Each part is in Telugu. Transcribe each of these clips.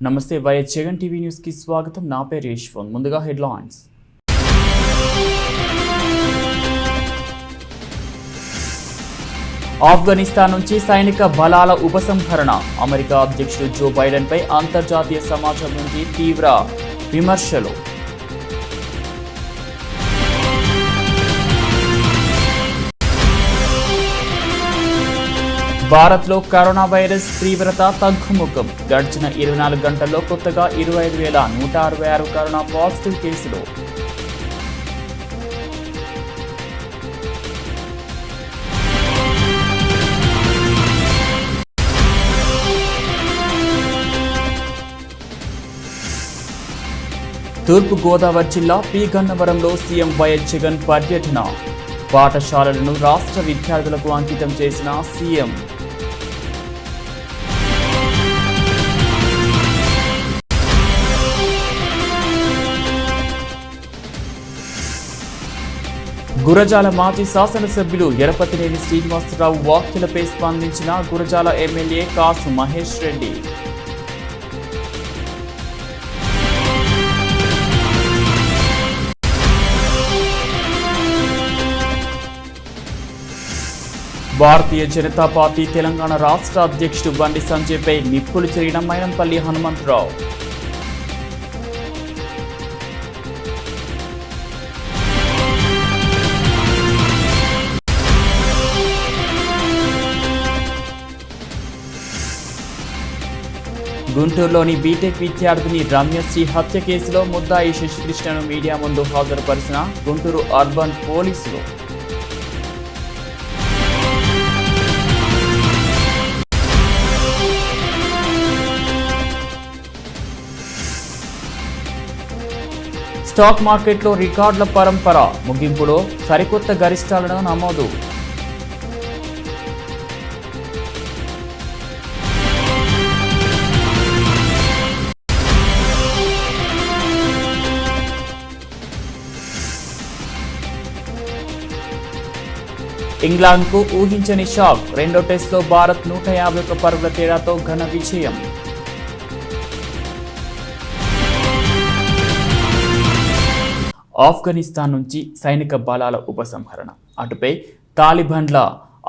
నమస్తే వైఎస్ జగన్ టీవీ న్యూస్ కి స్వాగతం. నా పేరు యశ్వంత్. ముందుగా హెడ్లైన్స్. ఆఫ్ఘనిస్తాన్ నుంచి సైనిక బలాల ఉపసంహరణ. అమెరికా అధ్యక్షుడు జో బైడెన్ పై అంతర్జాతీయ సమాజం నుంచి తీవ్ర విమర్శలు. భారత్లో కరోనా వైరస్ తీవ్రత తగ్గుముఖం. గడిచిన 24 గంటల్లో కొత్తగా 25,166 కరోనా పాజిటివ్ కేసులు. తూర్పు గోదావరి జిల్లా పి గన్నవరంలో సీఎం వైఎస్ జగన్ పర్యటన. పాఠశాలలను రాష్ట్ర విద్యార్థులకు అంకితం చేసిన సీఎం. గురజాల మాజీ శాసనసభ్యులు ఎరపతినేని శ్రీనివాసరావు వ్యాఖ్యలపై స్పందించిన గురజాల ఎమ్మెల్యే కాసు మహేష్ రెడ్డి. భారతీయ జనతా పార్టీ తెలంగాణ రాష్ట్ర అధ్యక్షుడు బండి సంజయ్పై నిప్పులు చెరిగిన మైనంపల్లి హనుమంతరావు. గుంటూరులోని బీటెక్ విద్యార్థిని రమ్యశ్రీ హత్య కేసులో ముద్దాయి శశికృష్ణను మీడియా ముందు హాజరుపరిచిన గుంటూరు అర్బన్ పోలీసులు. స్టాక్ మార్కెట్లో రికార్డుల పరంపర. ముగింపులో సరికొత్త గరిష్టాలను నమోదు. ఇంగ్లాండ్కు ఊహించని షాక్. రెండో టెస్టులో భారత్ 151 పరుగుల తేడాతో ఘన విజయం. ఆఫ్ఘనిస్తాన్ నుంచి సైనిక బలాల ఉపసంహరణ. అటుపై తాలిబాన్ల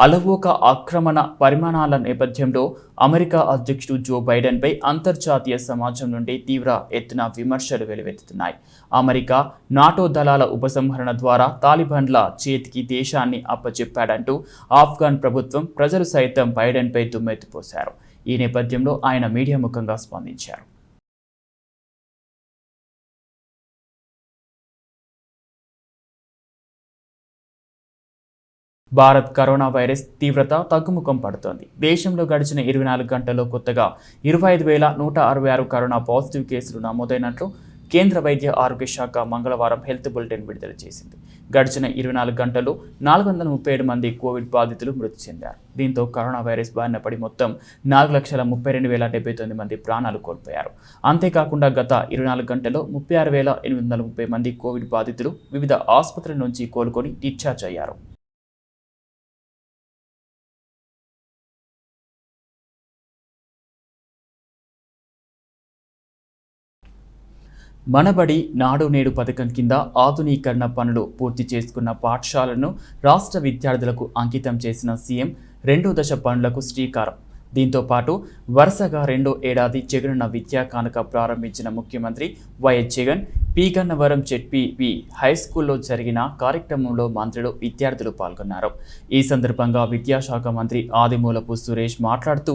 అలవోక ఆక్రమణ పరిమాణాల నేపథ్యంలో అమెరికా అధ్యక్షుడు జో బైడెన్పై అంతర్జాతీయ సమాజం నుండి తీవ్ర ఎత్తున విమర్శలు వెలువెత్తుతున్నాయి. అమెరికా నాటో దళాల ఉపసంహరణ ద్వారా తాలిబాన్ల చేతికి దేశాన్ని అప్పచెప్పాడంటూ ఆఫ్ఘన్ ప్రభుత్వం, ప్రజలు సైతం బైడెన్పై దుమ్మెత్తిపోశారు. ఈ నేపథ్యంలో ఆయన మీడియా ముఖంగా స్పందించారు. భారత్ కరోనా వైరస్ తీవ్రత తగ్గుముఖం పడుతోంది. దేశంలో గడిచిన 24 గంటల్లో కొత్తగా 25,166 కరోనా పాజిటివ్ కేసులు నమోదైనట్లు కేంద్ర వైద్య ఆరోగ్య శాఖ మంగళవారం హెల్త్ బులెటిన్ విడుదల చేసింది. గడిచిన 24 గంటల్లో 437 మంది కోవిడ్ బాధితులు మృతి చెందారు. దీంతో కరోనా వైరస్ బారిన పడి మొత్తం 4,32,079 మంది ప్రాణాలు కోల్పోయారు. అంతేకాకుండా గత 24 గంటల్లో 36,830 మంది కోవిడ్ బాధితులు వివిధ ఆసుపత్రుల నుంచి కోలుకొని డిశ్చార్జ్ అయ్యారు. మనబడి నాడు నేడు పథకం కింద ఆధునీకరణ పనులు పూర్తి చేసుకున్న పాఠశాలను రాష్ట్ర విద్యార్థులకు అంకితం చేసిన సీఎం రెండో దశ పనులకు శ్రీకారం. దీంతో పాటు వరుసగా రెండో ఏడాది జగనన్న విద్యా కానుక ప్రారంభించిన ముఖ్యమంత్రి వైఎస్ జగన్ పి గన్నవరం జెడ్పీవి హై స్కూల్లో జరిగిన కార్యక్రమంలో మంత్రులు, విద్యార్థులు పాల్గొన్నారు. ఈ సందర్భంగా విద్యాశాఖ మంత్రి ఆదిమూలపు సురేష్ మాట్లాడుతూ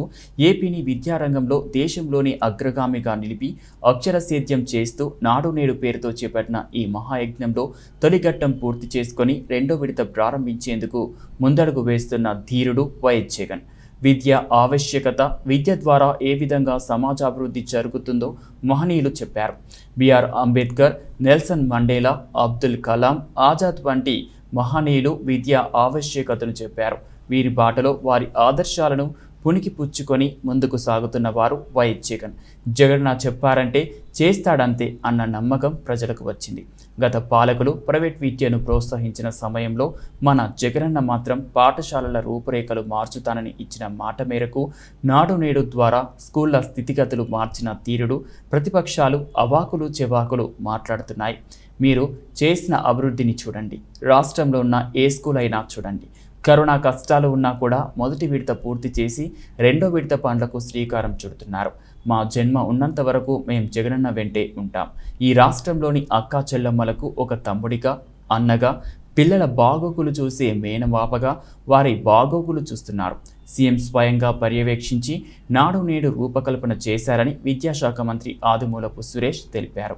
ఏపీని విద్యారంగంలో దేశంలోని అగ్రగామిగా నిలిపి అక్షర సేద్యం చేస్తూ నాడు నేడు పేరుతో చేపట్టిన ఈ మహాయజ్ఞంలో తొలిఘట్టం పూర్తి చేసుకొని రెండో విడత ప్రారంభించేందుకు ముందడుగు వేస్తున్న ధీరుడు వైఎస్ జగన్. విద్య ఆవశ్యకత, విద్య ద్వారా ఏ విధంగా సమాజాభివృద్ధి జరుగుతుందో మహనీయులు చెప్పారు. బిఆర్ అంబేద్కర్, నెల్సన్ మండేలా, అబ్దుల్ కలాం ఆజాద్ వంటి మహనీయులు విద్య ఆవశ్యకతను చెప్పారు. వీరి బాటలో వారి ఆదర్శాలను పునికి పుచ్చుకొని ముందుకు సాగుతున్న వారు వైఎస్ జగన్. జగన్ చెప్పారంటే చేస్తాడంతే అన్న నమ్మకం ప్రజలకు వచ్చింది. గత పాలకులు ప్రైవేట్ విద్యను ప్రోత్సహించిన సమయంలో మన జగనన్న మాత్రం పాఠశాలల రూపురేఖలు మార్చుతానని ఇచ్చిన మాట మేరకు నాడు నేడు ద్వారా స్కూళ్ల స్థితిగతులు మార్చిన తీరుడు ప్రతిపక్షాలు అవాకులు చెవాకులు మాట్లాడుతున్నాయి. మీరు చేసిన అభివృద్ధిని చూడండి, రాష్ట్రంలో ఉన్న ఏ స్కూల్ అయినా చూడండి. కరోనా కష్టాలు ఉన్నా కూడా మొదటి విడత పూర్తి చేసి రెండో విడత పనులకు శ్రీకారం చుడుతున్నారు. మా జన్మ ఉన్నంత వరకు మేం జగనన్న వెంటే ఉంటాం. ఈ రాష్ట్రంలోని అక్కా చెల్లమ్మలకు ఒక తమ్ముడిగా, అన్నగా, పిల్లల బాగోగులు చూసే మేనవాపగా వారి బాగోగులు చూస్తున్నారు. సీఎం స్వయంగా పర్యవేక్షించి నాడు నేడు రూపకల్పన చేశారని విద్యాశాఖ మంత్రి ఆదిమూలపు సురేష్ తెలిపారు.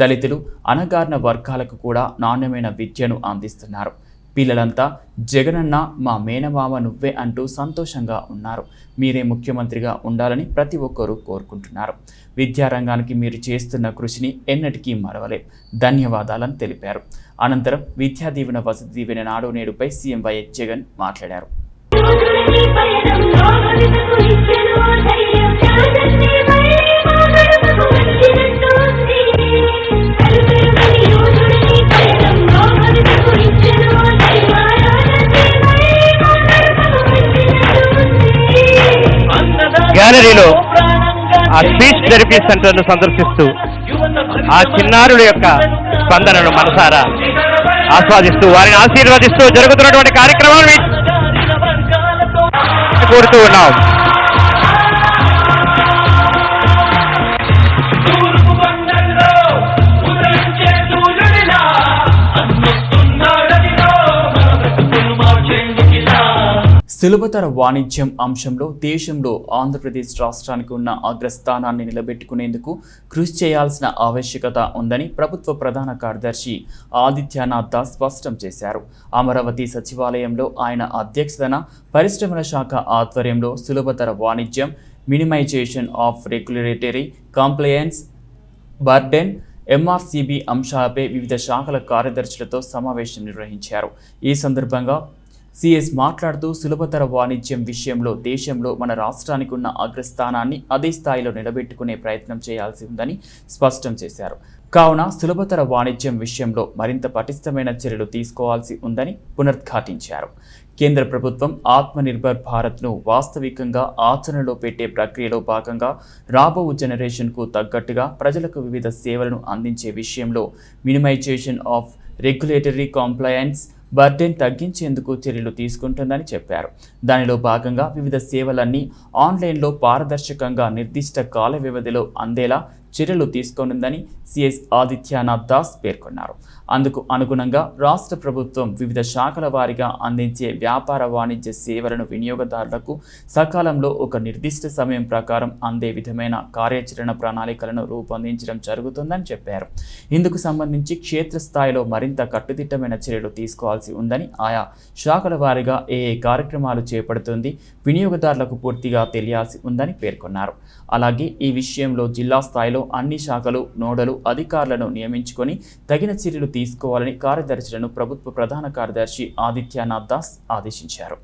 దళితులు, అణగారిన వర్గాలకు కూడా నాణ్యమైన విద్యను అందిస్తున్నారు. పిల్లలంతా జగనన్న మా మేనమామ నువ్వే అంటూ సంతోషంగా ఉన్నారు. మీరే ముఖ్యమంత్రిగా ఉండాలని ప్రతి ఒక్కరూ కోరుకుంటున్నారు. విద్యారంగానికి మీరు చేస్తున్న కృషిని ఎన్నటికీ మరవలేం. ధన్యవాదాలని తెలిపారు. అనంతరం విద్యా దీవెన, వసతి దీవెన నాడు నేడుపై సీఎం వైఎస్ జగన్ మాట్లాడారు. గ్యాలరీలో ఆ స్పీచ్ థెరపీ సెంటర్ను సందర్శిస్తూ ఆ చిన్నారుల యొక్క స్పందనను మనసారా ఆస్వాదిస్తూ వారిని ఆశీర్వదిస్తూ జరుగుతున్నటువంటి కార్యక్రమాన్ని కోరుతూ ఉన్నాం. సులభతర వాణిజ్యం అంశంలో దేశంలో ఆంధ్రప్రదేశ్ రాష్ట్రానికి ఉన్న అగ్రస్థానాన్ని నిలబెట్టుకునేందుకు కృషి చేయాల్సిన ఆవశ్యకత ఉందని ప్రభుత్వ ప్రధాన కార్యదర్శి ఆదిత్యనాథ్ దాస్ స్పష్టం చేశారు. అమరావతి సచివాలయంలో ఆయన అధ్యక్షతన పరిశ్రమల శాఖ ఆధ్వర్యంలో సులభతర వాణిజ్యం, minimisation of regulatory compliance, burden, MRCB అంశాలపై వివిధ శాఖల కార్యదర్శులతో సమావేశం నిర్వహించారు. ఈ సందర్భంగా సిఎస్ మాట్లాడుతూ సులభతర వాణిజ్యం విషయంలో దేశంలో మన రాష్ట్రానికి ఉన్న అగ్రస్థానాన్ని అదే స్థాయిలో నిలబెట్టుకునే ప్రయత్నం చేయాల్సి ఉందని స్పష్టం చేశారు. కావున సులభతర వాణిజ్యం విషయంలో మరింత పటిష్టమైన చర్యలు తీసుకోవాల్సి ఉందని పునరుద్ఘాటించారు. కేంద్ర ప్రభుత్వం ఆత్మనిర్భర్ భారత్ను వాస్తవికంగా ఆచరణలో పెట్టే ప్రక్రియలో భాగంగా రాబో జనరేషన్కు తగ్గట్టుగా ప్రజలకు వివిధ సేవలను అందించే విషయంలో minimisation of regulatory compliance, burden తగ్గించేందుకు చర్యలు తీసుకుంటుందని చెప్పారు. దానిలో భాగంగా వివిధ సేవలన్నీ ఆన్లైన్లో పారదర్శకంగా నిర్దిష్ట కాల వ్యవధిలో అందేలా చర్యలు తీసుకోనుందని సిఎస్ ఆదిత్యనాథ్ దాస్ పేర్కొన్నారు. అందుకు అనుగుణంగా రాష్ట్ర ప్రభుత్వం వివిధ శాఖల వారీగా అందించే వ్యాపార వాణిజ్య సేవలను వినియోగదారులకు సకాలంలో ఒక నిర్దిష్ట సమయం ప్రకారం అందే విధమైన కార్యాచరణ ప్రణాళికలను రూపొందించడం జరుగుతుందని చెప్పారు. ఇందుకు సంబంధించి క్షేత్రస్థాయిలో మరింత కట్టుదిట్టమైన చర్యలు తీసుకోవాల్సి ఉందని, ఆయా శాఖల వారీగా ఏ కార్యక్రమాలు చేపడుతుంది వినియోగదారులకు పూర్తిగా తెలియాల్సి ఉందని పేర్కొన్నారు. అలాగే ఈ విషయంలో జిల్లా స్థాయిలో అన్ని శాఖలు నోడలు అధికారులను నియమించుకొని తగిన చర్యలు తీసుకోవాలని కార్యదర్శులను ప్రభుత్వ ప్రధాన కార్యదర్శి ఆదిత్యనాథ్ దాస్ ఆదేశించారు.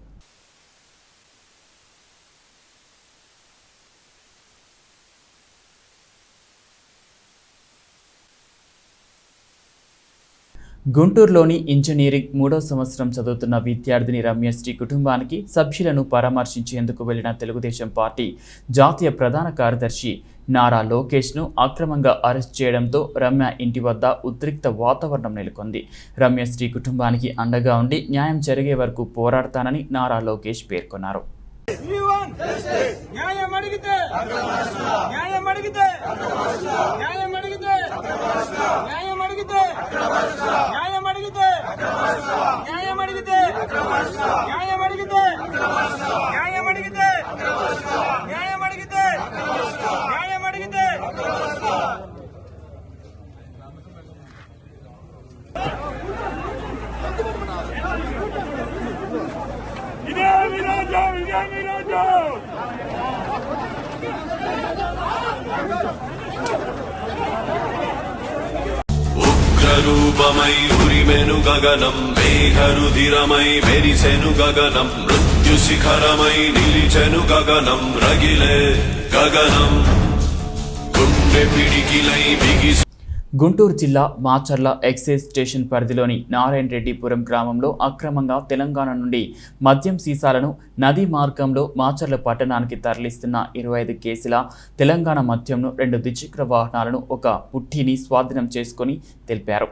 గుంటూరులోని ఇంజనీరింగ్ 3వ సంవత్సరం చదువుతున్న విద్యార్థిని రమ్యశ్రీ కుటుంబానికి సభ్యులను పరామర్శించేందుకు వెళ్లిన తెలుగుదేశం పార్టీ జాతీయ ప్రధాన కార్యదర్శి నారా లోకేష్ను అక్రమంగా అరెస్ట్ చేయడంతో రమ్య ఇంటి వద్ద ఉద్రిక్త వాతావరణం నెలకొంది. రమ్యశ్రీ కుటుంబానికి అండగా ఉండి న్యాయం జరిగే వరకు పోరాడతానని నారా లోకేష్ పేర్కొన్నారు. ఉగ్రరూపమై ఉరిమెను గగనం, మేఘరుధిరమై మెరిసెను గగనం, మృత్యుశిఖరమై నిలిచెను గగనం రగిలే గగనం గుండె పిడికిలై బిగిసి గుంటూరు జిల్లా మాచర్ల ఎక్సైజ్ స్టేషన్ పరిధిలోని నారాయణ రెడ్డిపురం గ్రామంలో అక్రమంగా తెలంగాణ నుండి మద్యం సీసాలను నదీ మార్గంలో మాచర్ల పట్టణానికి తరలిస్తున్న 25 కేసుల తెలంగాణ మద్యంను 2 ద్విచక్ర వాహనాలను ఒక పుట్టిని స్వాధీనం చేసుకుని తెలిపారు.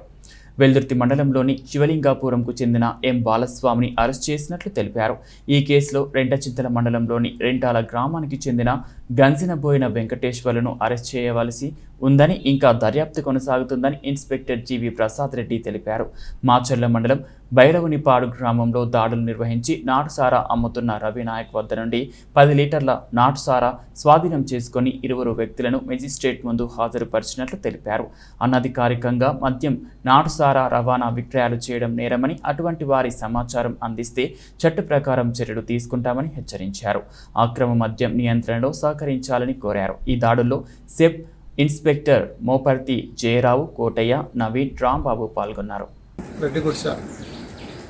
వెల్దుర్తి మండలంలోని శివలింగాపురంకు చెందిన ఎం బాలస్వామిని అరెస్ట్ చేసినట్లు తెలిపారు. ఈ కేసులో రెంటచింతల మండలంలోని రెంటాల గ్రామానికి చెందిన గంజినబోయిన వెంకటేశ్వర్లను అరెస్ట్ చేయవలసి ఉందని, ఇంకా దర్యాప్తు కొనసాగుతుందని ఇన్స్పెక్టర్ జీవి ప్రసాద్ రెడ్డి తెలిపారు. మాచర్ల మండలం బైరవునిపాడు గ్రామంలో దాడులు నిర్వహించి నాటుసారా అమ్ముతున్న రవినాయక్ వద్ద నుండి 10 లీటర్ల నాటుసారా స్వాధీనం చేసుకుని 20 వ్యక్తులను మెజిస్ట్రేట్ ముందు హాజరుపరిచినట్లు తెలిపారు. అనధికారికంగా మద్యం నాటుసారా రవాణా విక్రయాలు చేయడం నేరమని, అటువంటి వారి సమాచారం అందిస్తే చట్ట ప్రకారం చర్యలు తీసుకుంటామని హెచ్చరించారు. అక్రమ మద్యం నియంత్రణలో సహకరించాలని కోరారు. ఈ దాడుల్లో సెబ్ ఇన్స్పెక్టర్ మోపర్తి జయరావు, కోటయ్య, నవీన్, రాంబాబు పాల్గొన్నారు. రెడ్డిగుడిస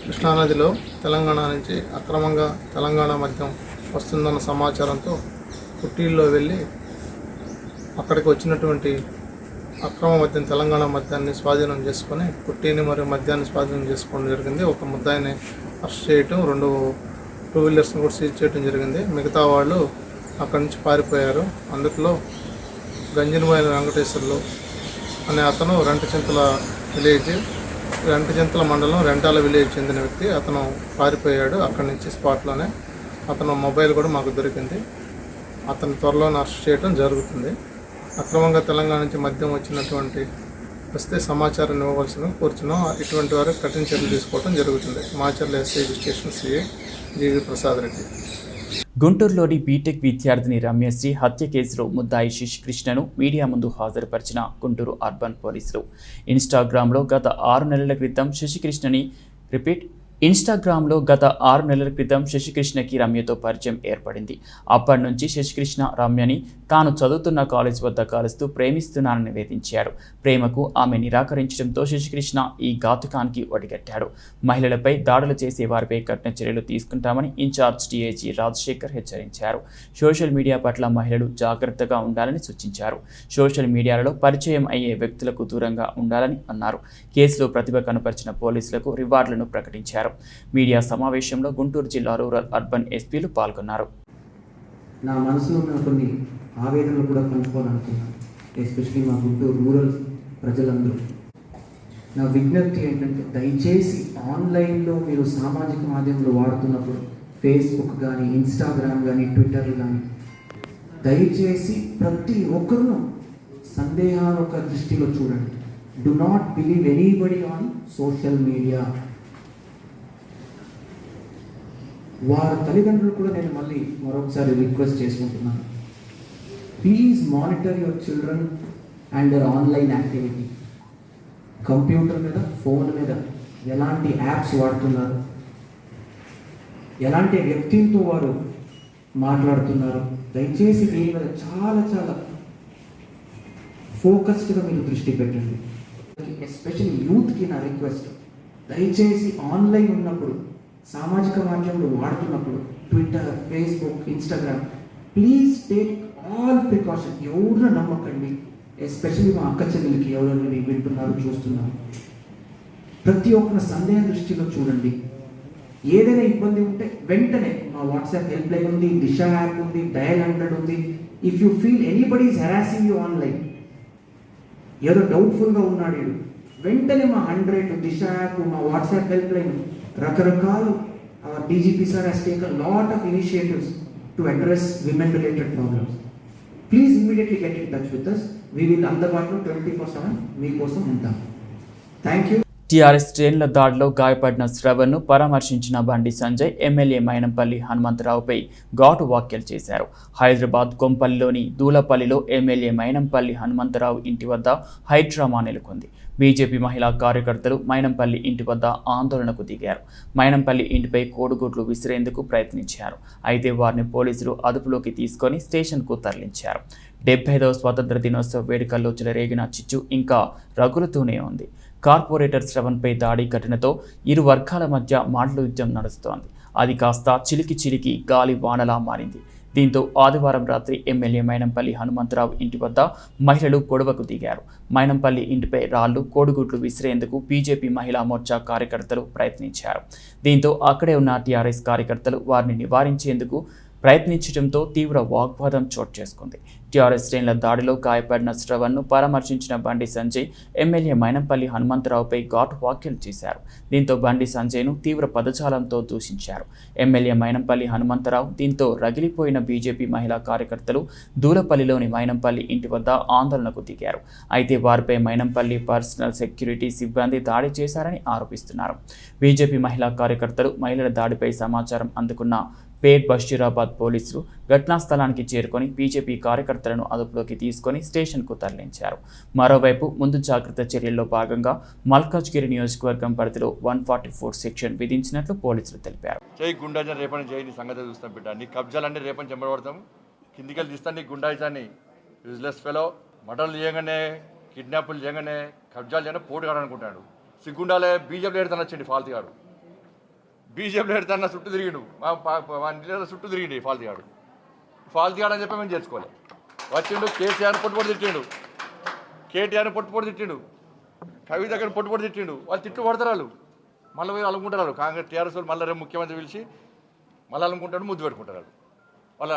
కృష్ణానదిలో తెలంగాణ నుంచి అక్రమంగా తెలంగాణ మద్యం వస్తుందన్న సమాచారంతో పుట్టిల్లో వెళ్ళి అక్కడికి వచ్చినటువంటి అక్రమ మద్యం తెలంగాణ మద్యాన్ని స్వాధీనం చేసుకొని పుట్టిని మరియు మద్యాన్ని స్వాధీనం చేసుకోవడం జరిగింది. ఒక ముద్దాయిని అరెస్ట్ చేయటం, 2 టూ వీలర్స్ని కూడా సీజ్ చేయడం జరిగింది. మిగతా వాళ్ళు అక్కడి నుంచి పారిపోయారు. అందులో గంజినబోయిన వెంకటేశ్వర్లు అనే అతను రెంటచింతల విలేజ్, రెంటచింతల మండలం రెంటాల విలేజ్ చెందిన వ్యక్తి. అతను పారిపోయాడు. అక్కడి నుంచి స్పాట్లోనే అతను మొబైల్ కూడా మాకు దొరికింది. అతను త్వరలోనే అరెస్ట్ చేయడం జరుగుతుంది. అక్రమంగా తెలంగాణ నుంచి మద్యం వచ్చినటువంటి వస్తే సమాచారం ఇవ్వవలసిన కోరుచున్నాం. ఇటువంటి వారు కఠిన చర్యలు తీసుకోవడం జరుగుతుంది. మాచర్ల ఎస్ఐ స్టేషన్ సిఐ జీవి ప్రసాద్ రెడ్డి. గుంటూరులోని బీటెక్ విద్యార్థిని రమ్యశ్రీ హత్య కేసులో ముద్దాయి శశికృష్ణను మీడియా ముందు హాజరుపరిచిన గుంటూరు అర్బన్ పోలీసులు. ఇన్స్టాగ్రామ్లో గత 6 నెలల క్రితం శశికృష్ణకి రమ్యతో పరిచయం ఏర్పడింది. అప్పటి నుంచి శశికృష్ణ రమ్యని తాను చదువుతున్న కాలేజ్ వద్ద కలుస్తూ ప్రేమిస్తున్నానని వేధించాడు. ప్రేమకు ఆమె నిరాకరించడంతో శశికృష్ణ ఈ ఘాతుకానికి ఒడిగట్టాడు. మహిళలపై దాడులు చేసే వారిపై కఠిన చర్యలు తీసుకుంటామని ఇన్ఛార్జ్ డీఐజీ రాజశేఖర్ హెచ్చరించారు. సోషల్ మీడియా పట్ల మహిళలు జాగ్రత్తగా ఉండాలని సూచించారు. సోషల్ మీడియాలో పరిచయం అయ్యే వ్యక్తులకు దూరంగా ఉండాలని అన్నారు. కేసులో ప్రతిభ కనపరిచిన పోలీసులకు రివార్డులను ప్రకటించారు. మీడియా సమావేశంలో గుంటూరు జిల్లా రూరల్ అర్బన్ ఎస్పీలు పాల్గొన్నారు. నా మనసులో ఉన్న కొన్ని ఆవేదనలు కూడా కనుక్కోవాలనుకున్నాను. ఎస్పెషలీ మా గుంటూరు రూరల్ ప్రజలందరూ నా విజ్ఞప్తి ఏంటంటే, దయచేసి ఆన్లైన్లో మీరు సామాజిక మాధ్యమాలు వాడుతున్నప్పుడు ఫేస్బుక్ కానీ, ఇన్స్టాగ్రామ్ కానీ, ట్విట్టర్ కానీ, దయచేసి ప్రతి ఒక్కరూ సందేహాల ఒక దృష్టిలో చూడండి. Do not believe anybody on social media. వారి తల్లిదండ్రులు కూడా నేను మళ్ళీ మరొకసారి రిక్వెస్ట్ చేసుకుంటున్నాను. Please monitor your children and their online activity. Computer మీద, ఫోన్ మీద ఎలాంటి యాప్స్ వాడుతున్నారు, ఎలాంటి వ్యక్తితో వారు మాట్లాడుతున్నారు, దయచేసి దీని మీద చాలా చాలా ఫోకస్డ్గా మీరు దృష్టి పెట్టండి. ఎస్పెషల్లీ యూత్కి నా రిక్వెస్ట్, దయచేసి ఆన్లైన్ ఉన్నప్పుడు, సామాజిక మాధ్యమాలు వాడుతున్నప్పుడు, Twitter, Facebook, Instagram, please take all precaution. ఎవరు నమ్మకండి. ఎస్పెషల్లీ మా అక్క చెల్లెలకి ఎవరైనా వింటున్నారు, చూస్తున్నారు, ప్రతి ఒక్కరి సందేహ దృష్టిలో చూడండి. ఏదైనా ఇబ్బంది ఉంటే వెంటనే మా వాట్సాప్ హెల్ప్ లైన్ ఉంది, దిశ యాప్ ఉంది, డయల్ 100 ఉంది. If you feel anybody is harassing you online, ఏదో డౌట్ఫుల్గా ఉన్నాడు, వెంటనే మా 100, దిశ యాప్, మా వాట్సాప్ హెల్ప్ లైన్, రకరకాలు DGP sir has taken a lot of initiatives to address women related problems. Please immediately get in touch with us. We will అందుబాటులో 24/7 మీకోసం ఉంటాం. Thank you. టీఆర్ఎస్ శ్రేణుల దాడిలో గాయపడిన శ్రవణ్ను పరామర్శించిన బండి సంజయ్ ఎమ్మెల్యే మైనంపల్లి హనుమంతరావుపై ఘాటు వ్యాఖ్యలు చేశారు. హైదరాబాద్ కొంపల్లిలోని దూలపల్లిలో ఎమ్మెల్యే మైనంపల్లి హనుమంతరావు ఇంటి వద్ద హైడ్రామా నెలకొంది. బీజేపీ మహిళా కార్యకర్తలు మైనంపల్లి ఇంటి వద్ద ఆందోళనకు దిగారు. మైనంపల్లి ఇంటిపై కోడిగుడ్లు విసిరేందుకు ప్రయత్నించారు. అయితే వారిని పోలీసులు అదుపులోకి తీసుకొని స్టేషన్కు తరలించారు. 75వ స్వాతంత్ర దినోత్సవ వేడుకల్లో చెలరేగిన చిచ్చు ఇంకా రగులుతూనే ఉంది. కార్పొరేటర్ శ్రవణ్పై దాడి ఘటనతో ఇరు వర్గాల మధ్య మాటల యుద్ధం నడుస్తోంది. అది కాస్త చిలికి చిలికి గాలి వానలా మారింది. దీంతో ఆదివారం రాత్రి ఎమ్మెల్యే మైనంపల్లి హనుమంతరావు ఇంటి వద్ద మహిళలు గొడవకు దిగారు. మైనంపల్లి ఇంటిపై రాళ్లు, కోడిగుడ్లు విసిరేందుకు బీజేపీ మహిళా మోర్చా కార్యకర్తలు ప్రయత్నించారు. దీంతో అక్కడే ఉన్న టీఆర్ఎస్ కార్యకర్తలు వారిని నివారించేందుకు ప్రయత్నించడంతో తీవ్ర వాగ్వాదం చోటు చేసుకుంది. టీఆర్ఎస్ శ్రేణుల దాడిలో గాయపడిన శ్రవణ్ను పరామర్శించిన బండి సంజయ్ ఎమ్మెల్యే మైనంపల్లి హనుమంతరావుపై ఘాటు వ్యాఖ్యలు చేశారు. దీంతో బండి సంజయ్ను తీవ్ర పదజాలంతో దూషించారు. ఎమ్మెల్యే మైనంపల్లి హనుమంతరావు దీంతో రగిలిపోయిన బీజేపీ మహిళా కార్యకర్తలు దూలపల్లిలోని మైనంపల్లి ఇంటి వద్ద ఆందోళనకు దిగారు. అయితే వారిపై మైనంపల్లి పర్సనల్ సెక్యూరిటీ సిబ్బంది దాడి చేశారని ఆరోపిస్తున్నారు. బీజేపీ మహిళా కార్యకర్తలు మహిళల దాడిపై సమాచారం అందుకున్న పేట్ బషీరాబాద్ పోలీసులు ఘటనా స్థలానికి చేరుకొని బీజేపీ కార్యకర్తలను అదుపులోకి తీసుకొని స్టేషన్కు తరలించారు. మరోవైపు ముందు జాగ్రత్త చర్యల్లో భాగంగా మల్కాజ్గిరి నియోజకవర్గం పరిధిలో 144 సెక్షన్ విధించినట్లు పోలీసులు తెలిపారు. జై గుండాజన్ రేపని జై నీ సంగతి చూస్తాం బిడ్డ. నీ కబ్జాలన్నీ రేపని చెంబడబడతాం, కిందికెళ్ళి తీస్తాను నీ గుండాయిజాన్ని. యూజ్లెస్ ఫెలో మటన్లు చేయగానే, కిడ్నాపులు చేయగానే, కబ్జాలు చేయగానే పోటు కాడనుకుంటాడు. సిగ్గుండాలే బీజేపీలో ఎడతాను వచ్చింది ఫాల్తీగాడు. బీజేపీలో ఎడతాన్న చుట్టూ తిరిగిండు, మా ఇంట్లో చుట్టూ తిరిగిండు ఫాల్తీగాడు అని చెప్పి మేము చేసుకోవాలి. వచ్చిండు కేసీఆర్ పొట్టుపొడి తిట్టిండు, కేటీఆర్ పొట్టుపొడి తిట్టిండు, కవిత దగ్గర పొట్టుపొడి తిట్టిండు. వాళ్ళు తిట్టు పడతారు, వాళ్ళు మళ్ళీ పోయి అలుముకుంటారు. కాంగ్రెస్ టీఆర్ఎస్ వాళ్ళు మళ్ళీ రేపు ముఖ్యమంత్రి పిలిచి మళ్ళీ అలుముకుంటాడు, ముద్దు పెట్టుకుంటారు. వాళ్ళ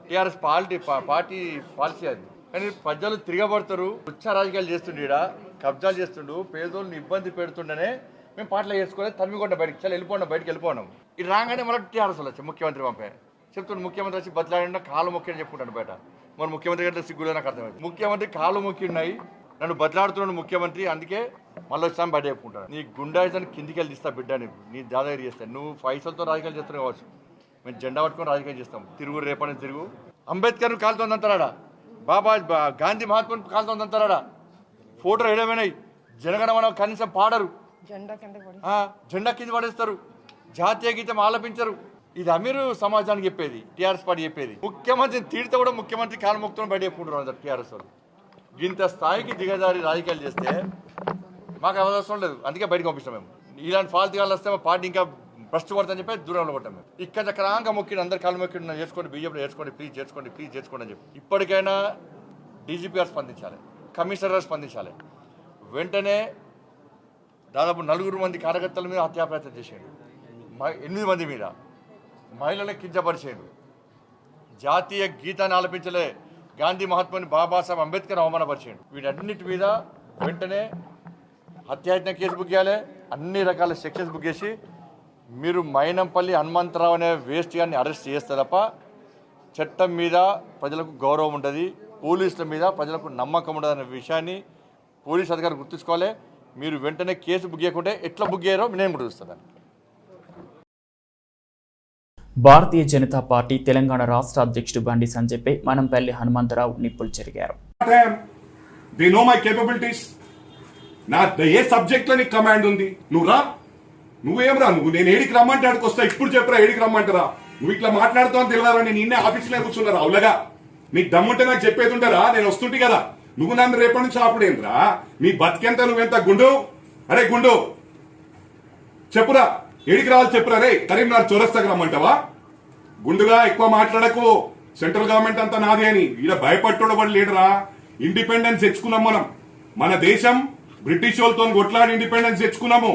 టీఆర్ఎస్ పార్టీ పాలసీ అది. కానీ ప్రజలు తిరగబడతారు, ఉచ్చ రాజకీయాలు చేస్తుండే, కబ్జాలు చేస్తుండు, పేదోళ్ళని ఇబ్బంది పెడుతుండనే మేము పాటలు వేసుకోలేదు. తమ్మికొండ బయటకి చాలా బయటకు వెళ్ళిపోయినాం. ఇది రాగానే మళ్ళీ టీఆర్ఎస్ వాళ్ళు వచ్చి ముఖ్యమంత్రి పంపే చెప్తుండే. ముఖ్యమంత్రి వచ్చి బదిలాడినా కాలు మొక్కి అని చెప్పుకుంటాను బయట. మరి ముఖ్యమంత్రి గారి సిగ్గులో నాకు అర్థమైంది. ముఖ్యమంత్రి కాలు మొక్కి ఉన్నాయి, నన్ను బదిలాడుతున్నాడు ముఖ్యమంత్రి, అందుకే మళ్ళీ వచ్చాను బయట చెప్పుకుంటాను. నీ గుండాయిజాన్ని కిందికి వెళ్ళి తీస్తా బిడ్డ, నీ దాదాగిరి చేస్తాను. నువ్వు పైసలతో రాజకీయాలు చేస్తున్నావు కావచ్చు, మేము జెండా పట్టుకొని రాజకీయం చేస్తాం. తిరుగు రేపని తిరుగు. అంబేద్కర్ కాలుతోందంటారా, బాబా గాంధీ మహాత్ముని కాలుతోందంటారా, ఫోటోలు ఎడమైనాయి. జనగణమన కనీసం పాడరు, జెండా కింద పడేస్తారు, జాతీయ గీతం ఆలపించరు. ఇది అమీరు సమాజానికి చెప్పేది, టీఆర్ఎస్ పార్టీ చెప్పేది. ముఖ్యమంత్రిని తీడితే కూడా ముఖ్యమంత్రి కాలు మొక్కుతో బయట చెప్పుకుంటున్నారు టీఆర్ఎస్ వాళ్ళు. ఇంత స్థాయికి దిగజారి రాజకీయాలు చేస్తే మాకు అవసరం లేదు, అందుకే బయటకు పంపిస్తాం మేము. ఇలాంటి ఫాల్తీగాళ్ళు వస్తే మా పార్టీ ఇంకా భ్రష్టు పడుతుందని చెప్పి దూరంలో కొట్టాం మేము. ఇక్కడ చక్రాంగా మొక్కిన అందరు కాలు మొక్కిన చేసుకోండి, బీజేపీలో చేసుకోండి, ప్లీజ్ చేసుకోండి, ప్లీజ్ చేసుకోండి అని చెప్పి. ఇప్పటికైనా డీజీపీ గారు స్పందించాలి, కమిషనర్ గారు స్పందించాలి. వెంటనే దాదాపు 4 మంది కార్యకర్తల మీద హత్యాప్రయత్నం చేసాడు, 8 మంది మీద మహిళలను కించపరిచాడు, జాతీయ గీతాన్ని ఆలపించలే, గాంధీ మహాత్ముని బాబాసాహెబ్ అంబేద్కర్ అవమానపరిచాడు. వీటన్నిటి మీద వెంటనే హత్యాయత్న కేసు బుక్ చేయాలి, అన్ని రకాల సెక్షన్స్ బుక్ చేసి మీరు మైనంపల్లి హనుమంతరావు అనే వేస్ట్ గారిని అరెస్ట్ చేస్తే తప్ప చట్టం మీద ప్రజలకు గౌరవం ఉంటుంది, పోలీసుల మీద ప్రజలకు నమ్మకం ఉండదు అనే విషయాన్ని పోలీస్ అధికారులు గుర్తుంచుకోవాలి. మీరు వెంటనే కేసు బుక్ చేయకుంటే ఎట్లా బుక్ చేయరో నేను కూడా చూస్తాను. భారతీయ జనతా పార్టీ తెలంగాణ రాష్ట్ర అధ్యక్షుడు బండి సంజయ్పై మనంపల్లి హనుమంతరావు నిప్పులు చెరిగారు. They know my capabilities. నా ఏ సబ్జెక్ట్ లో నీకు కమాండ్ ఉంది, నువ్వు రా, నువ్వేం రా, నువ్వు నేను ఏడికి రమ్మంటే ఆడికి వస్తా, ఇప్పుడు చెప్పరా ఏడికి రమ్మంటారా, నువ్వు ఇట్లా మాట్లాడుతావు అని తెలియదా, నేను నిన్నే ఆఫీసులో కూర్చున్నారా అవులగా, నీకు దమ్ముంటే నాకు చెప్పేది ఉంటారా, నేను వస్తుంటే కదా, నువ్వు నన్ను రేపటి నుంచి ఆపుడేంద్రా, నీ బతికెంత నువ్వెంత గుండు, అరే గుండు చెప్పురా, ఏడికి రావాలి చెప్పురా, రే కరీంనగర్ చౌరస్తాకి రమ్మంటావా, గుండుగా ఎక్కువ మాట్లాడకు, సెంట్రల్ గవర్నమెంట్ అంతా నాది అని, ఈడ భయపట్టుబడి లేడరా, ఇండిపెండెన్స్ తెచ్చుకున్నాం మనం, మన దేశం బ్రిటిష్ వాళ్ళతో కొట్లాడి ఇండిపెండెన్స్ తెచ్చుకున్నాము,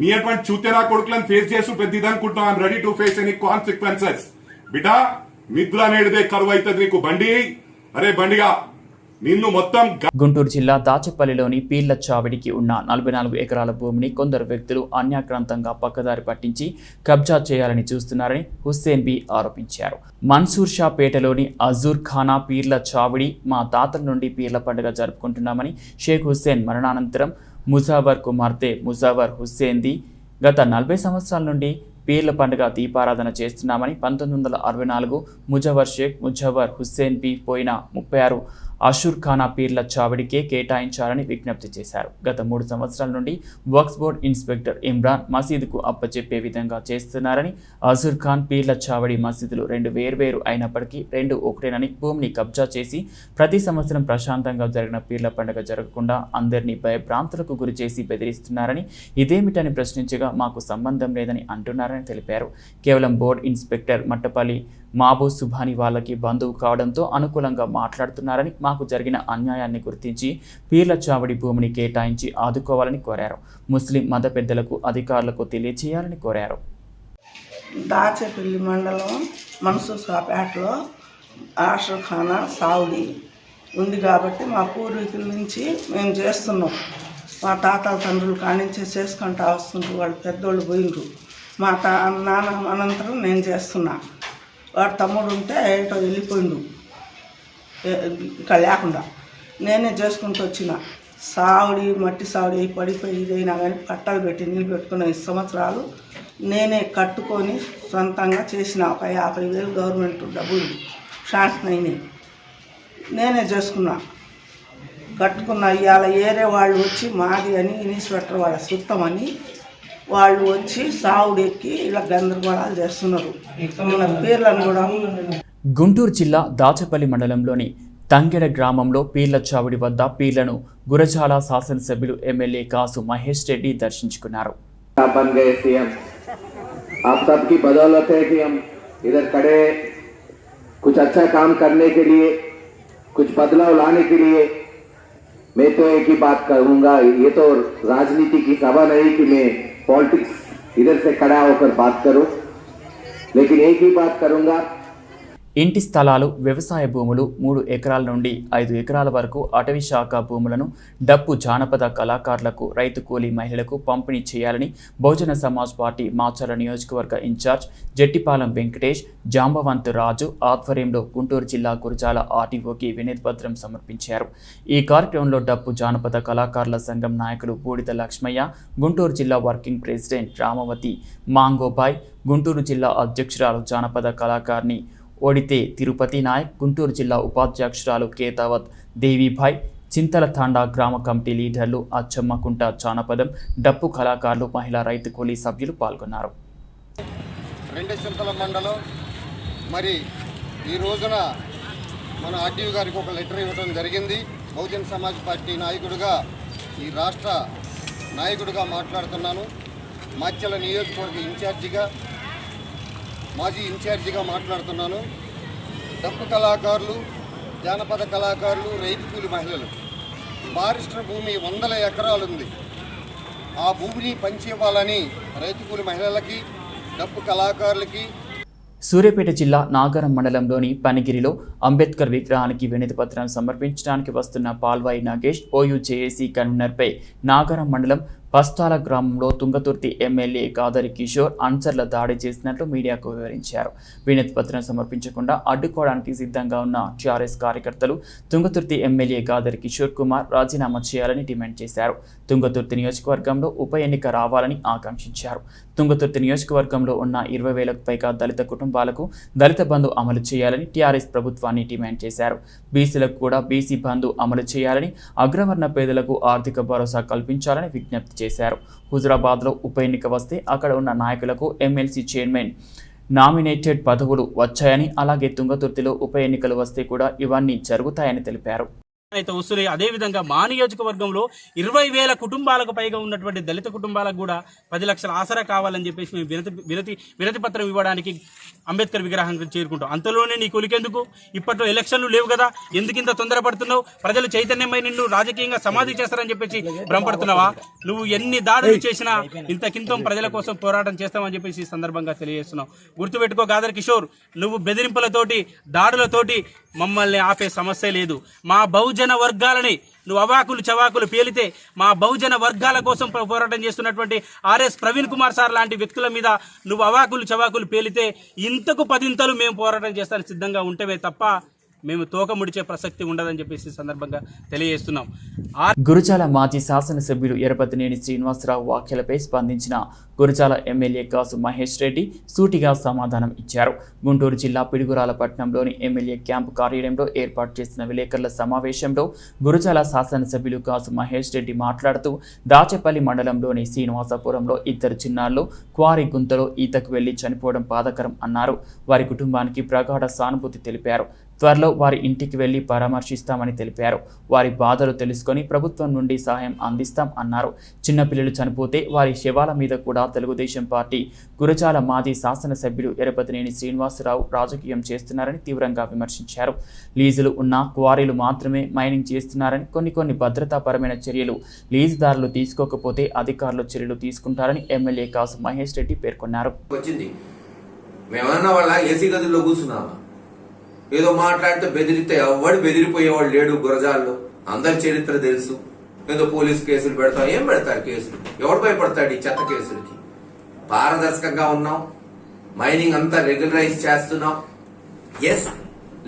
నీ అటువంటి చూతేరా కొడుకులను ఫేస్ చేస్తూ పెద్ద ఇదనుకుంటున్నాం, I'm ready to face any consequences, బిడ్డా నిద్ర నేడిదే కరువు అవుతుంది నీకు బండి, అరే బండిగా నిన్ను మొత్తం. గుంటూరు జిల్లా దాచేపల్లిలోని పీళ్ల చావిడికి ఉన్న 44 ఎకరాల భూమిని కొందరు వ్యక్తులు అన్యాక్రాంతంగా పక్కదారి పట్టించి కబ్జా చేయాలని చూస్తున్నారని హుస్సేన్ బి ఆరోపించారు. మన్సూర్ షా పేటలోని అజూర్ ఖానా పీర్ల చావిడి మా తాతల నుండి పీర్ల పండుగ జరుపుకుంటున్నామని షేక్ హుస్సేన్ మరణానంతరం ముజావర్ కుమార్తె ముజావర్ హుస్సేన్ది గత 40 సంవత్సరాల నుండి పీర్ల పండుగ దీపారాధన చేస్తున్నామని 1964 ముజావర్ షేక్ ముజావర్ హుస్సేన్ బి పోయిన 36 అషూర్ ఖానా పీర్ల చావడికే కేటాయించాలని విజ్ఞప్తి చేశారు. గత 3 సంవత్సరాల నుండి వక్ఫ్ బోర్డ్ ఇన్స్పెక్టర్ ఇమ్రాన్ మసీదుకు అప్పచెప్పే విధంగా చేస్తున్నారని, అషూర్ ఖాన్ పీర్ల చావడి మసీదులు 2 వేర్వేరు అయినప్పటికీ 2 ఒకటేనని, భూమిని కబ్జా చేసి ప్రతి సంవత్సరం ప్రశాంతంగా జరిగిన పీర్ల పండుగ జరగకుండా అందరినీ భయభ్రాంతులకు గురి చేసి బెదిరిస్తున్నారని, ఇదేమిటని ప్రశ్నించగా మాకు సంబంధం లేదని అంటున్నారని తెలిపారు. కేవలం బోర్డు ఇన్స్పెక్టర్ మట్టపల్లి మాబూ సుభాని వాళ్ళకి బంధువు కావడంతో అనుకూలంగా మాట్లాడుతున్నారని, మాకు జరిగిన అన్యాయాన్ని గుర్తించి పీర్ల చావడి భూమిని కేటాయించి ఆదుకోవాలని కోరారు. ముస్లిం మత పెద్దలకు అధికారులకు తెలియచేయాలని కోరారు. దాచేపల్లి మండలం మన్సూర్పేటలో అషూర్ ఖానా సావుడి ఉంది కాబట్టి మా పూర్వీకుల నుంచి మేము చేస్తున్నాం. మా తాతల తండ్రులు కానించే చేసుకుంటూ వస్తుండ్రు. వాళ్ళు పెద్దోళ్ళు పోయినరు. మా నాన్న అనంతరం నేను చేస్తున్నా. వాడు తమ్ముడు ఉంటే ఏటో వెళ్ళిపోయిండు ఇక్కడ లేకుండా. నేనే చేసుకుంటూ వచ్చిన సావుడి మట్టి సావుడి పడిపోయి ఇదైనా కానీ పట్టాలు పెట్టి నీళ్ళు పెట్టుకున్న 5 సంవత్సరాలు నేనే కట్టుకొని సొంతంగా చేసిన. ఒక 50,000 గవర్నమెంట్ డబ్బులు శాంక్షన్ అయినాయి. నేనే చేసుకున్నా, కట్టుకున్నా. ఇవాళ ఏరే వాళ్ళు వచ్చి మాది అని ఇన్స్పెక్టర్ వాళ్ళ సుత్తమని వాళ్ళు వచ్చి సావుడెక్కి ఇలా గందరగోళాలు చేస్తున్నారు. పీర్లను కూడా గుంటూరు జిల్లా దాచపల్లి మండలంలోని తంగెడ గ్రామంలో పీర్ల చావుడి వద్ద పీర్లను గురజాల శాసనసభ్యులు ఎమ్మెల్యే కాసు మహేష్ రెడ్డి దర్శించుకున్నారు. बन गए सीएम, आप सबकी बदौलत है कि हम इधर खड़े कुछ अच्छा काम करने के लिए, कुछ बदलाव लाने के लिए। मैं तो एक ही बात कहूंगा, ये तो राजनीति की सभा नहीं कि मैं पॉलिटिक्स इधर से खड़ा होकर बात करूं, लेकिन एक ही बात करूंगा। ఇంటి స్థలాలు, వ్యవసాయ భూములు 3 ఎకరాల నుండి 5 ఎకరాల వరకు అటవీ శాఖ భూములను డప్పు జానపద కళాకారులకు, రైతు కూలీ మహిళలకు పంపిణీ చేయాలని బహుజన సమాజ్ పార్టీ మాచర్ల నియోజకవర్గ ఇన్ఛార్జ్ జట్టిపాలెం వెంకటేష్, జాంబవంతు రాజు ఆధ్వర్యంలో గుంటూరు జిల్లా గురజాల ఆర్టీఓకి వినతిపత్రం సమర్పించారు. ఈ కార్యక్రమంలో డప్పు జానపద కళాకారుల సంఘం నాయకులు బూడిద లక్ష్మయ్య, గుంటూరు జిల్లా వర్కింగ్ ప్రెసిడెంట్ రామవతి మాంగోబాయ్, గుంటూరు జిల్లా అధ్యక్షురాలు జానపద కళాకారిణి ఓడితే తిరుపతి నాయక్, గుంటూరు జిల్లా ఉపాధ్యక్షురాలు కేతావత్ దేవిభాయ్, చింతల తాండా గ్రామ కమిటీ లీడర్లు, అచ్చమ్మకుంట జానపదం, డప్పు కళాకారులు, మహిళా రైతు కూలీ సభ్యులు పాల్గొన్నారు. చింతల మండలం మరి ఈ రోజున మన ఆర్టీఓ గారికి ఒక లెటర్ ఇవ్వడం జరిగింది. బహుజన సమాజ్ పార్టీ నాయకుడిగా, ఈ రాష్ట్ర నాయకుడిగా మాట్లాడుతున్నాను. మాచర్ల నియోజకవర్గ ఇన్ఛార్జిగా, మాజీ ఇన్ఛార్జిగా మాట్లాడుతున్నాను. డప్పు కళాకారులు, జానపద కళాకారులు, రైతు కూలి మహిళలు, బారిస్టర్ భూమి 100 ఎకరాలు ఉంది. ఆ భూమిని పంచివ్వాలని రైతు కూలి మహిళలకి, డప్పు కళాకారులకి. సూర్యాపేట జిల్లా నాగారం మండలంలోని పనిగిరిలో అంబేద్కర్ విగ్రహానికి వినతిపత్రం సమర్పించడానికి వస్తున్న పాల్వాయి నాగేష్, ఓయూజేఏసీ కన్వీనర్పై నాగారం మండలం పస్తాల గ్రామంలో తుంగతుర్తి ఎమ్మెల్యే గాదరి కిషోర్ అన్సర్ల దాడి చేసినట్లు మీడియాకు వివరించారు. వినతిపత్రం సమర్పించకుండా అడ్డుకోవడానికి సిద్ధంగా ఉన్న టీఆర్ఎస్ కార్యకర్తలు తుంగతుర్తి ఎమ్మెల్యే గాదరి కిషోర్ కుమార్ రాజీనామా చేయాలని డిమాండ్ చేశారు. తుంగతుర్తి నియోజకవర్గంలో ఉప ఎన్నిక రావాలని ఆకాంక్షించారు. తుంగతుర్తి నియోజకవర్గంలో ఉన్న 20,000కు పైగా దళిత కుటుంబాలకు దళిత బంధు అమలు చేయాలని టీఆర్ఎస్ ప్రభుత్వాన్ని డిమాండ్ చేశారు. బీసీలకు కూడా బీసీ బంధు అమలు చేయాలని, అగ్రవర్ణ పేదలకు ఆర్థిక భరోసా కల్పించాలని విజ్ఞప్తి చేశారు. హుజురాబాద్లో ఉప ఎన్నిక వస్తే అక్కడ ఉన్న నాయకులకు ఎమ్మెల్సీ చైర్మన్ నామినేటెడ్ పదవులు వచ్చాయని, అలాగే తుంగతుర్తిలో ఉప ఎన్నికలు వస్తే కూడా ఇవన్నీ జరుగుతాయని తెలిపారు. అయితే వస్తున్నాయి. అదేవిధంగా మా నియోజకవర్గంలో 20,000 కుటుంబాలకు పైగా ఉన్నటువంటి దళిత కుటుంబాలకు కూడా 10 లక్షల ఆసరా కావాలని చెప్పేసి మేము వినతి పత్రం ఇవ్వడానికి అంబేద్కర్ విగ్రహానికి చేరుకుంటాం. అంతలోనే నీ కొలికెందుకు? ఇప్పట్లో ఎలక్షన్లు లేవు కదా, ఎందుకింత తొందరపడుతున్నావు? ప్రజలు చైతన్యమై నిన్ను రాజకీయంగా సమాధి చేస్తారని చెప్పేసి భ్రమపడుతున్నావా? నువ్వు ఎన్ని దాడులు చేసినా ఇంతకింతం ప్రజల కోసం పోరాటం చేస్తామని చెప్పేసి ఈ సందర్భంగా తెలియజేస్తున్నావు. గుర్తుపెట్టుకో గాదర్ కిషోర్, నువ్వు బెదిరింపులతోటి, దాడులతోటి మమ్మల్ని ఆపే సమస్య లేదు. మా బహుజన వర్గాలని నువ్వు అవాకులు చవాకులు పేలితే, మా బహుజన వర్గాల కోసం పోరాటం చేస్తున్నటువంటి ఆర్ఎస్ ప్రవీణ్ కుమార్ సార్ లాంటి వ్యక్తుల మీద నువ్వు అవాకులు చవాకులు పేలితే ఇంతకు 10 ఇంతలు మేము పోరాటం చేస్తానికి సిద్ధంగా ఉంటేవే తప్ప మేము తోక ముడిచే ప్రసక్తి ఉండదని చెప్పేసి సందర్భంగా తెలియజేస్తున్నాం. గురజాల మాజీ శాసనసభ్యులు ఎరపతినేని శ్రీనివాసరావు వ్యాఖ్యలపై స్పందించిన గురజాల ఎమ్మెల్యే కాసు మహేష్ రెడ్డి సూటిగా సమాధానం ఇచ్చారు. గుంటూరు జిల్లా పిడుగురాల పట్టణంలోని ఎమ్మెల్యే క్యాంపు కార్యాలయంలో ఏర్పాటు చేసిన విలేకరుల సమావేశంలో గురజాల శాసనసభ్యులు కాసు మహేష్ రెడ్డి మాట్లాడుతూ దాచేపల్లి మండలంలోని శ్రీనివాసపురంలో ఇద్దరు చిన్నారులు క్వారీ గుంతలో ఈతకు వెళ్లి చనిపోవడం బాధాకరం అన్నారు. వారి కుటుంబానికి ప్రగాఢ సానుభూతి తెలిపారు. త్వరలో వారి ఇంటికి వెళ్లి పరామర్శిస్తామని తెలిపారు. వారి బాధలు తెలుసుకొని ప్రభుత్వం నుండి సహాయం అందిస్తాం అన్నారు. చిన్నపిల్లలు చనిపోతే వారి శవాల మీద కూడా తెలుగుదేశం పార్టీ గురజాల మాజీ శాసనసభ్యులు ఎరపతినేని శ్రీనివాసరావు రాజకీయం చేస్తున్నారని తీవ్రంగా విమర్శించారు. లీజులు ఉన్న క్వారీలు మాత్రమే మైనింగ్ చేస్తున్నారని, కొన్ని భద్రతాపరమైన చర్యలు లీజుదారులు తీసుకోకపోతే అధికారులు చర్యలు తీసుకుంటారని ఎమ్మెల్యే కాసు మహేష్ రెడ్డి పేర్కొన్నారు. ఏదో మాట్లాడితే బెదిరితే ఎవడు బెదిరిపోయేవాడు లేడు. గురజాల్లో అందరి చరిత్ర తెలుసు. ఏదో పోలీసు కేసులు పెడతాం, ఏం పెడతారు కేసులు? ఎవడు భయపడతాడు ఈ చెత్త కేసులకి? పారదర్శకంగా ఉన్నాం, మైనింగ్ అంతా రెగ్యులరైజ్ చేస్తున్నాం. ఎస్,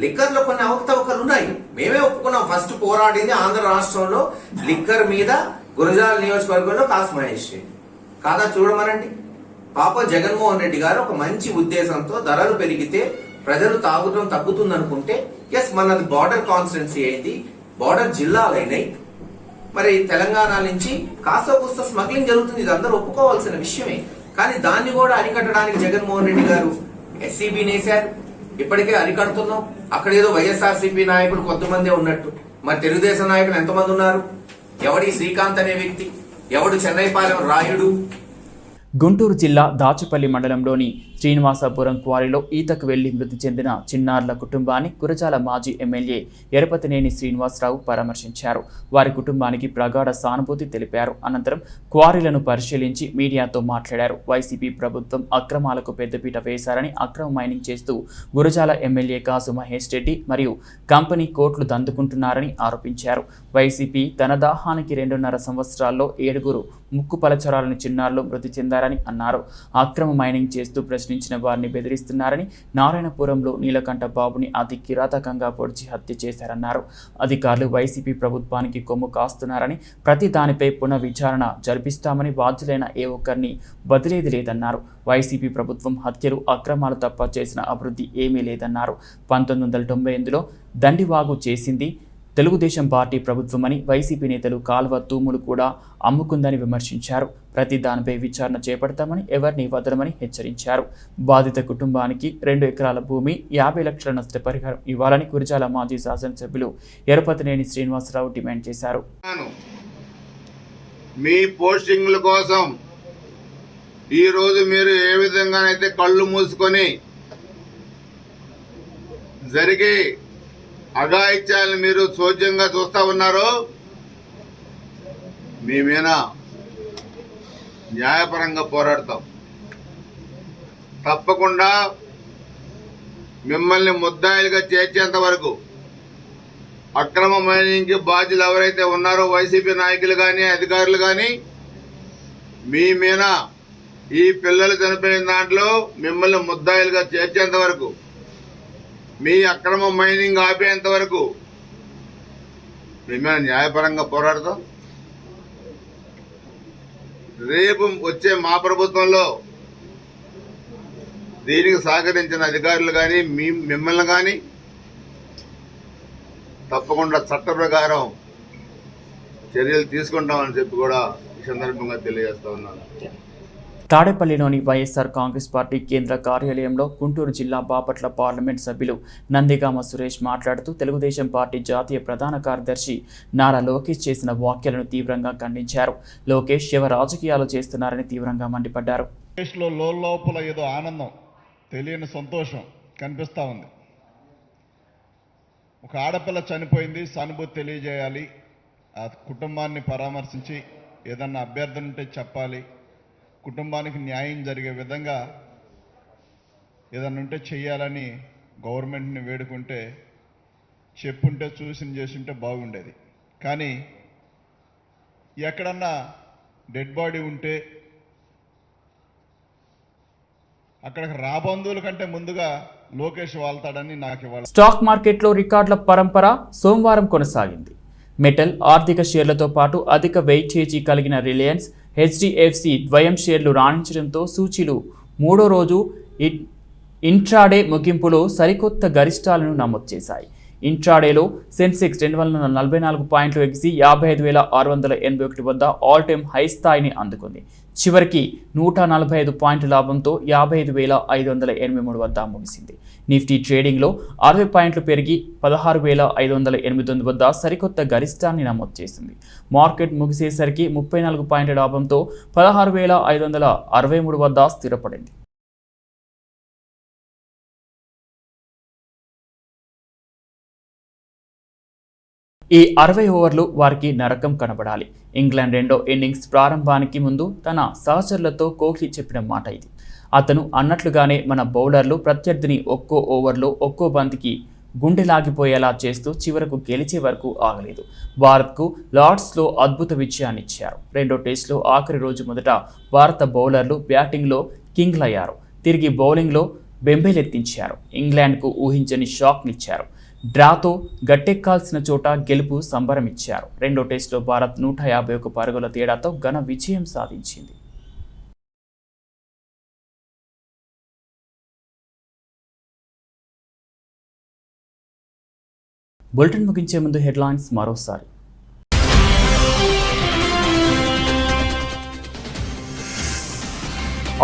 లిక్కర్ లో కొన్ని అవకతవకలు ఉన్నాయి, మేమే ఒప్పుకున్నాం. ఫస్ట్ పోరాడింది ఆంధ్ర రాష్ట్రంలో లిక్కర్ మీద గురజాల నియోజకవర్గంలో కాసు మహేష్ రెడ్డి కాదా చూడమనండి. పాప జగన్మోహన్ రెడ్డి గారు ఒక మంచి ఉద్దేశంతో ధరలు పెరిగితే ప్రజలు తాగుతం తగ్గుతుందనుకుంటే, ఎస్ మనది బార్డర్ కాన్స్టిట్యున్సీ అయింది, బార్డర్ జిల్లాలైనాయి. మరి తెలంగాణ నుంచి కాస్త కూస్త స్మగ్లింగ్ జరుగుతుంది, ఇది అందరూ ఒప్పుకోవాల్సిన విషయమే. కానీ దాన్ని కూడా అరికట్టడానికి జగన్మోహన్ రెడ్డి గారు ఎస్సీబీ నేశారు. ఇప్పటికే అరికడుతున్నాం. అక్కడ ఏదో వైఎస్ఆర్సీపీ నాయకులు కొంతమందే ఉన్నట్టు, మరి తెలుగుదేశం నాయకులు ఎంతమంది ఉన్నారు? ఎవడి శ్రీకాంత్ అనే వ్యక్తి, ఎవడు చెన్నైపాలెం రాయుడు. గుంటూరు జిల్లా దాచేపల్లి మండలంలోని శ్రీనివాసపురం క్వారీలో ఈతకు వెళ్లి మృతి చెందిన చిన్నారుల కుటుంబాన్ని గురజాల మాజీ ఎమ్మెల్యే ఎరపతినేని శ్రీనివాసరావు పరామర్శించారు. వారి కుటుంబానికి ప్రగాఢ సానుభూతి తెలిపారు. అనంతరం క్వారీలను పరిశీలించి మీడియాతో మాట్లాడారు. వైసీపీ ప్రభుత్వం అక్రమాలకు పెద్దపీట వేశారని, అక్రమ మైనింగ్ చేస్తూ గురజాల ఎమ్మెల్యే కాసు మహేష్ రెడ్డి మరియు కంపెనీ కోట్లు దందుకుంటున్నారని ఆరోపించారు. వైసీపీ తన దాహానికి 2.5 సంవత్సరాల్లో 7 ముక్కు పలచరాలని చిన్నారులు మృతి చెందారని అన్నారు. అక్రమ మైనింగ్ చేస్తూ ప్రశ్నించిన వారిని బెదిరిస్తున్నారని, నారాయణపురంలో నీలకంఠ బాబుని అతి కిరాతకంగా పొడిచి హత్య చేశారన్నారు. అధికారులు వైసీపీ ప్రభుత్వానికి కొమ్ము కాస్తున్నారని, ప్రతి దానిపై పునః విచారణ జరిపిస్తామని, బాధ్యులైన ఏ ఒక్కరిని వదిలేది లేదన్నారు. వైసీపీ ప్రభుత్వం హత్యలు, అక్రమాలు తప్ప చేసిన అభివృద్ధి ఏమీ లేదన్నారు. 1998లో దండివాగు చేసింది తెలుగుదేశం పార్టీ ప్రభుత్వమని, వైసీపీ నేతలు కాల్వ తూములు కూడా అమ్ముకుందని విమర్శించారు. ప్రతి దానిపై విచారణ చేపడతామని, ఎవరిని వదలమని హెచ్చరించారు. బాధిత కుటుంబానికి 2 ఎకరాల భూమి, 50 లక్షల నష్టపరిహారం ఇవ్వాలని గురజాల మాజీ శాసనసభ్యులు ఎరపతినేని శ్రీనివాసరావు డిమాండ్ చేశారు. మీ పోస్టింగ్ల కోసం ఈరోజు మీరు ఏ విధంగానైతే కళ్ళు మూసుకొని జరిగే అఘాయిత్యాలను మీరు చోద్యంగా చూస్తా ఉన్నారో, మీ మీద న్యాయపరంగా పోరాడతాం. తప్పకుండా మిమ్మల్ని ముద్దాయిలుగా చేర్చేంత వరకు అక్రమ మైనింగ్కి బాధ్యులు ఎవరైతే ఉన్నారో వైసీపీ నాయకులు కానీ అధికారులు కానీ, మీ మీద ఈ పిల్లలు చనిపోయిన దాంట్లో మిమ్మల్ని ముద్దాయిలుగా చేర్చేంత వరకు, మీ అక్రమ మైనింగ్ ఆపేంత వరకు మేము న్యాయపరంగా పోరాడతాం. రేపు వచ్చే మా ప్రభుత్వంలో దీనికి సహకరించిన అధికారులు కానీ మిమ్మల్ని కానీ తప్పకుండా చట్ట ప్రకారం చర్యలు తీసుకుంటామని చెప్పి కూడా ఈ సందర్భంగా తెలియజేస్తా ఉన్నాను. తాడేపల్లిలోని వైఎస్ఆర్ కాంగ్రెస్ పార్టీ కేంద్ర కార్యాలయంలో గుంటూరు జిల్లా బాపట్ల పార్లమెంట్ సభ్యులు నందిగామ సురేష్ మాట్లాడుతూ తెలుగుదేశం పార్టీ జాతీయ ప్రధాన కార్యదర్శి నారా లోకేష్ చేసిన వ్యాఖ్యలను తీవ్రంగా ఖండించారు. లోకేష్ శివ రాజకీయాలు చేస్తున్నారని తీవ్రంగా మండిపడ్డారు. లోపల ఏదో ఆనందం, తెలియని సంతోషం కనిపిస్తూ ఉంది. ఒక ఆడపిల్ల చనిపోయింది, సానుభూతి తెలియజేయాలి, ఆ కుటుంబాన్ని పరామర్శించి ఏదన్నా అభ్యర్థన ఉంటే చెప్పాలి, కుటుంబానికి న్యాయం జరిగే విధంగా ఏదన్నా ఉంటే చెయ్యాలని గవర్నమెంట్ని వేడుకుంటే, చెప్పుంటే చేసింటే బాగుండేది. కానీ ఎక్కడన్నా డెడ్ బాడీ ఉంటే అక్కడ రాబంధువుల కంటే ముందుగా లోకేష్ వాళ్తాడని నాకు ఇవాళ. స్టాక్ మార్కెట్లో రికార్డుల పరంపర సోమవారం కొనసాగింది. మెటల్, ఆర్థిక షేర్లతో పాటు అధిక వెయిటేజీ కలిగిన రిలయన్స్, హెచ్డిఎఫ్సి ద్వయం షేర్లు రాణించడంతో సూచీలు మూడో రోజు ఇంట్రాడే ముగింపులో సరికొత్త గరిష్టాలను నమోదు చేశాయి. ఇంట్రాడేలో సెన్సెక్స్ 244 పాయింట్లు ఎగిసి 55,681 వద్ద ఆల్ టైమ్ హై స్థాయిని అందుకుంది. చివరికి 145 పాయింట్ల లాభంతో 55,583 వద్ద ముగిసింది. నిఫ్టీ ట్రేడింగ్లో 60 పాయింట్లు పెరిగి 16,589 వద్ద సరికొత్త గరిష్టాన్ని నమోదు చేసింది. మార్కెట్ ముగిసేసరికి 34 పాయింట్ల లాభంతో 16,563 వద్ద స్థిరపడింది. ఈ 60 ఓవర్లు వారికి నరకం కనబడాలి. ఇంగ్లాండ్ రెండో ఇన్నింగ్స్ ప్రారంభానికి ముందు తన సహచరులతో కోహ్లీ చెప్పిన మాట ఇది. అతను అన్నట్లుగానే మన బౌలర్లు ప్రత్యర్థిని ఒక్కో ఓవర్లో ఒక్కో బంతికి గుండెలాగిపోయేలా చేస్తూ చివరకు గెలిచే వరకు ఆగలేదు. భారత్కు లార్డ్స్లో అద్భుత విజయాన్నిచ్చారు. రెండో టెస్టులో ఆఖరి రోజు మొదట భారత బౌలర్లు బ్యాటింగ్లో కింగ్లయ్యారు. తిరిగి బౌలింగ్లో బెంబేలెత్తించారు. ఇంగ్లాండ్కు ఊహించని షాక్నిచ్చారు. డ్రాతో గట్టెక్కాల్సిన చోట గెలుపు సంబరమిచ్చారు. రెండో టెస్టులో భారత్ 151 పరుగుల తేడాతో ఘన విజయం సాధించింది. బులెటిన్ ముగించే ముందు హెడ్లైన్స్ మరోసారి.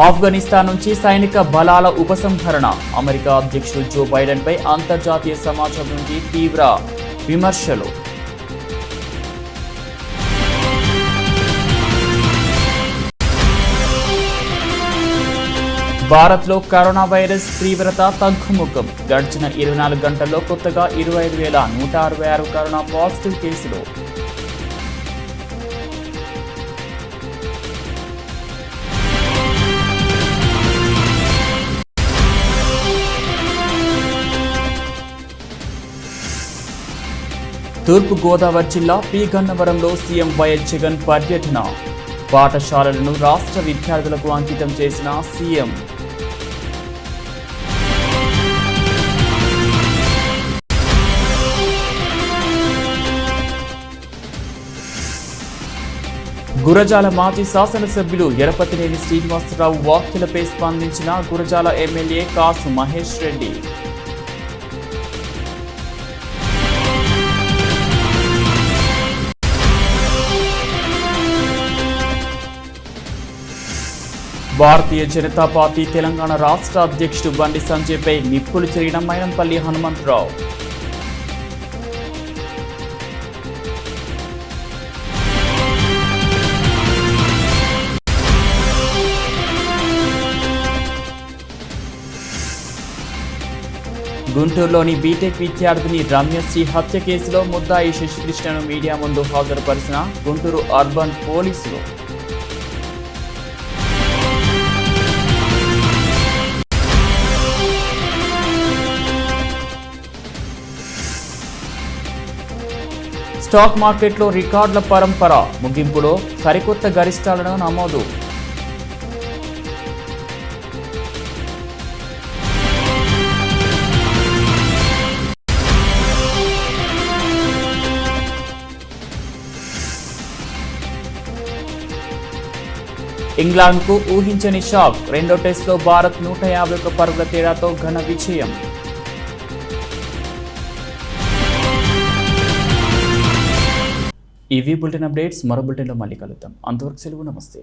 ఆఫ్ఘనిస్తాన్ నుంచి సైనిక బలాల ఉపసంహరణ. అమెరికా అధ్యక్షుడు జో బైడెన్పై అంతర్జాతీయ సమాజం నుంచి తీవ్ర విమర్శలు. భారత్లో కరోనా వైరస్ తీవ్రత తగ్గుముఖం. గడిచిన 24 గంటల్లో కొత్తగా 25,166 కరోనా పాజిటివ్ కేసులు. తూర్పు గోదావరి జిల్లా పి గన్నవరంలో సీఎం వైఎస్ జగన్ పర్యటన. పాఠశాలలను రాష్ట్ర విద్యార్థులకు అంకితం చేసిన సీఎం. గురజాల మాజీ శాసనసభ్యులు ఎరపతినేని శ్రీనివాసరావు వ్యాఖ్యలపై స్పందించిన గురజాల ఎమ్మెల్యే కాసు మహేష్ రెడ్డి. భారతీయ జనతా పార్టీ తెలంగాణ రాష్ట్ర అధ్యక్షుడు బండి సంజయ్పై నిప్పులు చెరిగిన మైనంపల్లి హనుమంతరావు. గుంటూరులోని బీటెక్ విద్యార్థిని రమ్యశ్రీ హత్య కేసులో ముద్దాయి శశికృష్ణను మీడియా ముందు హాజరుపరిచిన గుంటూరు అర్బన్ పోలీసులు. స్టాక్ మార్కెట్లో రికార్డుల పరంపర ముగింపులో సరికొత్త గరిష్టాలను నమోదు. ఇంగ్లాండ్కు ఊహించని షాక్. రెండో టెస్టులో భారత్ 151 పరుగుల తేడాతో ఘన విజయం. ఇవి బులెటిన్ అప్డేట్స్. మరో బులెటిన్లో మళ్ళీ కలుద్దాం. అంతవరకు సెలవు. నమస్తే.